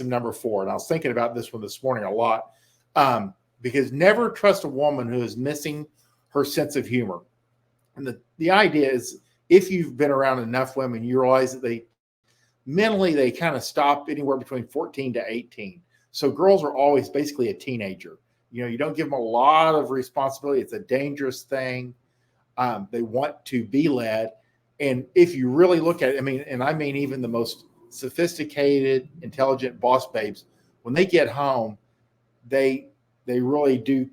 number 4, and I was thinking about this one this morning a lot, because never trust a woman who is missing her sense of humor. And the idea is, if you've been around enough women, you realize that they mentally, they kind of stop anywhere between 14 to 18. So girls are always basically a teenager. You don't give them a lot of responsibility. It's a dangerous thing. They want to be led. And if you really look at it, I mean even the most sophisticated, intelligent boss babes, when they get home, they really do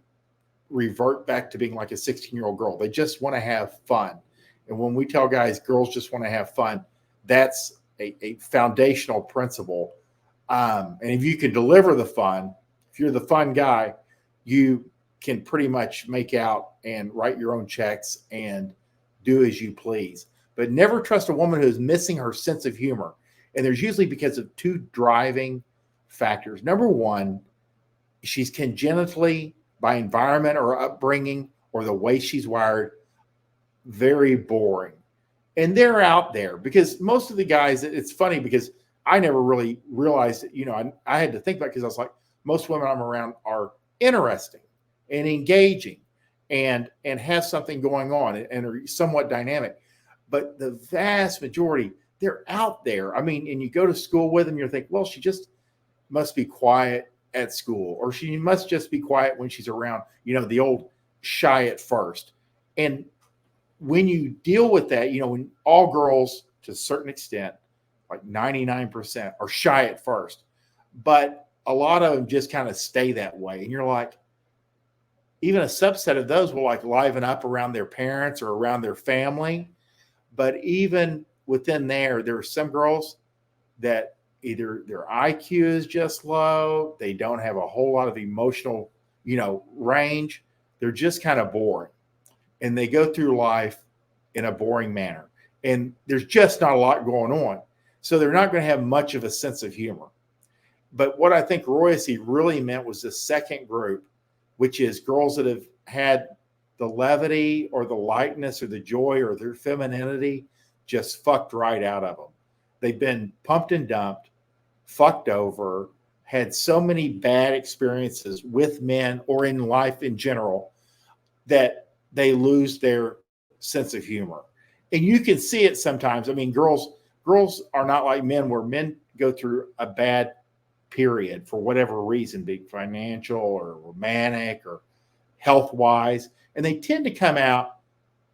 revert back to being like a 16-year-old girl. They just want to have fun. And when we tell guys, girls just want to have fun, that's a foundational principle. And if you can deliver the fun, if you're the fun guy, you can pretty much make out and write your own checks and do as you please. But never trust a woman who's missing her sense of humor. And there's usually because of 2 driving factors. Number 1, she's congenitally, by environment or upbringing or the way she's wired, very boring. And they're out there because most of the guys, it's funny because I never really realized that, I had to think about it because I was like, most women I'm around are interesting and engaging and have something going on and are somewhat dynamic. But the vast majority, they're out there. And you go to school with them, you're thinking, well, she just must be quiet at school, or she must just be quiet when she's around, the old shy at first. And when you deal with that, when all girls to a certain extent, like 99%, are shy at first, but a lot of them just kind of stay that way. And you're like, even a subset of those will like liven up around their parents or around their family. But even within there are some girls that either their IQ is just low, they don't have a whole lot of emotional, range. They're just kind of boring. And they go through life in a boring manner. And there's just not a lot going on. So they're not going to have much of a sense of humor. But what I think Royce really meant was the second group, which is girls that have had the levity or the lightness or the joy or their femininity just fucked right out of them. They've been pumped and dumped, fucked over, had so many bad experiences with men or in life in general that they lose their sense of humor. And you can see it sometimes. Girls are not like men, where men go through a bad period for whatever reason, be it financial or romantic or health-wise, and they tend to come out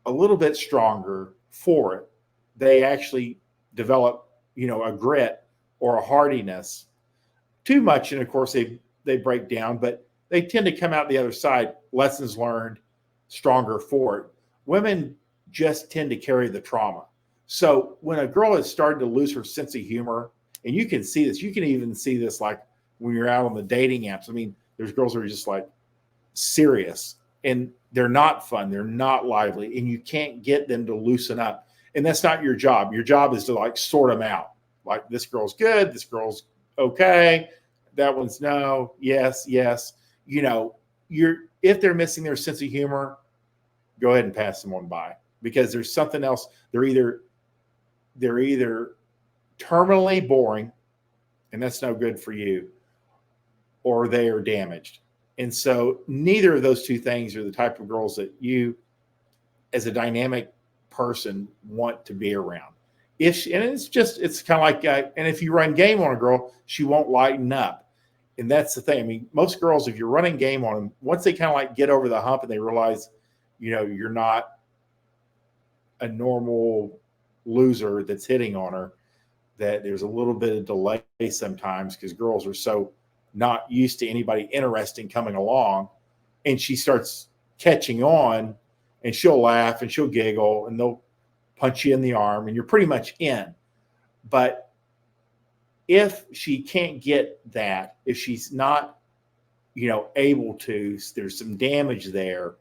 a little bit stronger for it. They actually develop, a grit or a hardiness. Too much, and of course they break down, but they tend to come out the other side, lessons learned, stronger for it. Women just tend to carry the trauma. So when a girl has started to lose her sense of humor, and you can see this, you can even see this like when you're out on the dating apps. There's girls who are just like serious, and they're not fun, they're not lively, and you can't get them to loosen up. And that's not your job. Your job is to like sort them out. Like, this girl's good, this girl's okay, that one's no, yes. If they're missing their sense of humor, go ahead and pass them on by, because there's something else. They're either terminally boring, and that's no good for you, or they are damaged. And so neither of those 2 things are the type of girls that you, as a dynamic person, want to be around. It's kind of like, and if you run game on a girl, she won't lighten up. And that's the thing. Most girls, if you're running game on them, once they kind of like get over the hump and they realize, you're not a normal loser that's hitting on her, that there's a little bit of delay sometimes because girls are so not used to anybody interesting coming along, and she starts catching on, and she'll laugh and she'll giggle and they'll punch you in the arm and you're pretty much in. But if she can't get that, if she's not, able to, there's some damage there,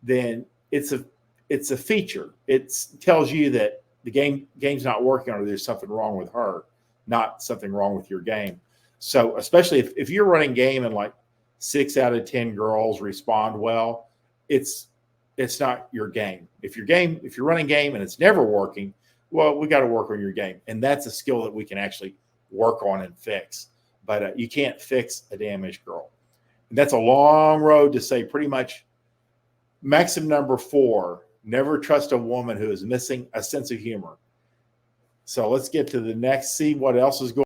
then it's a feature. It tells you that the game's not working on her. There's something wrong with her, not something wrong with your game. So especially if you're running game and like 6 out of 10 girls respond well, it's not your game. If you're running game and it's never working, well, we got to work on your game. And that's a skill that we can actually work on and fix. but you can't fix a damaged girl. And that's a long road to say pretty much maxim number 4, never trust a woman who is missing a sense of humor. So let's get to the next, see what else is going on.